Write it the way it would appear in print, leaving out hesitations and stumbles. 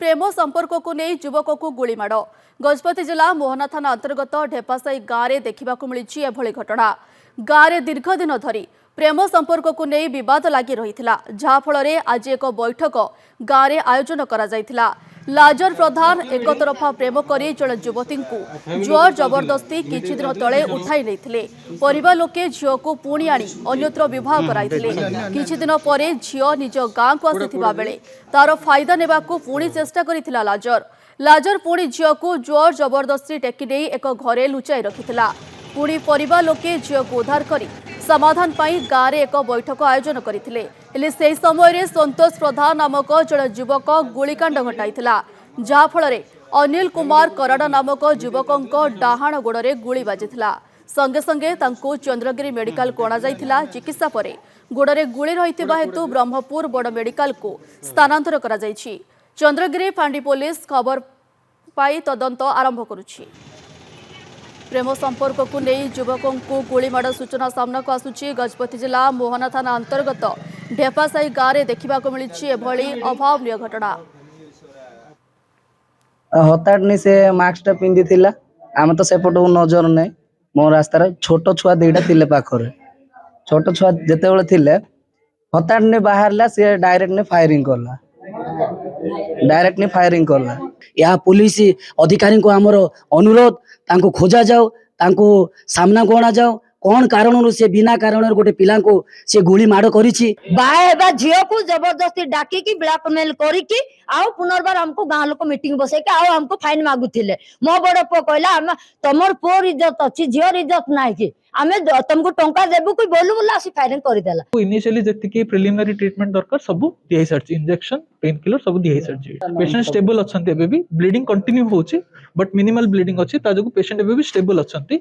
प्रेम संपर्क को नहीं युवक को गुलीमाड़ गजपति जिला मोहना थाना अंतर्गत ढेपासाई गाँव में देखा मिली एभली घटना। गाँव में दीर्घ दिन धरी प्रेम संपर्क को नहीं विवाद लगी रही जहाँफल आज एक बैठक गाँव में आयोजन करा। लाजर प्रधान एक तरफा प्रेम करी जड़े युवती को जोर जबरदस्ती किछि दिन तले उठाई नहीं परिवार लोके झील को पुणी आनी अन्यत्र विवाह कराई किछि दिन पर झील निज गाँ को आसीथिबा बेले तार फायदा नेबाकू पुणी चेष्टा करिथिला लाजर पुणी झील को जोर जबरदस्ती टेकी नहीं एक घरे लुचाई रखिथिला। पुणी परिवार लोके झील को उद्धार करी समाधान पाई गाँव में एक बैठक आयोजन करते से समय संतोष प्रधान नामक जड़े युवक गुलिकांड घटाइला जहाँफल अनिल कुमार कराड़ा नामक युवक डाहाण गोड़े गुली बाजिला। संगे संगे तांको चंद्रगिरी मेडिकल कोणाଯାଇଥିଲା चिकित्सा पर गोड़े गुली रही हेतु ब्रह्मपुर बड़ मेडिकल को स्थानांतर करा जायछि। चंद्रगिरी फांडी पुलिस खबर पाई तदंत आरंभ करुछि। प्रेम संपर्क को नहीं युवकों को गुलीमाड़ सूचना सामना को आसुची। गजपति जिला मोहना थाना अंतर्गत ढेपासाई गाँव में देखा मिली एभली अभावनीय घटना। हताटनी से मास्क पिंधि थिला आम तो सेपट नजर नहीं मो रास्तार छोट छुआ दुईटा थिले पाखरे छोट छुआ जिते बड़े थिले हताटनी बाहरला सी डायरेक्टली फायरिंग करला या पुलिस अधिकारी को आमर अनुरोध तांको खोजा जाओ तांको सामना को अणा जाओ कौन कारण से बिना कारण गोटे पिला को से गुली माड़ करिछि बाहे झील को जबरदस्ती डाकी की ब्लैकमेल करिकी आउ पुनर्बार हमको गाँव लोक मीटिंग बसै के आउ हमको फाइन मागुथिले। मो बड़ पुओ कहला हम तमर पुओर इज्जत अछि झील इज्जत नाही कि आमे तुमको टंका देबु कि बोलु बोला आसी फायरिंग करि देला। इनिशियली जति प्रिलिमिनरी ट्रीटमेंट दरकार सब दियै सरछि इंजेक्शन पेन किलर सब दियै सरछि। पेशेंट स्टेबल अछंती एबे भी ब्लीडिंग कंटिन्यू होछि बट मिनिमल ब्लीडिंग अछि ता जो पेशेंट एबे भी स्टेबल अछंती।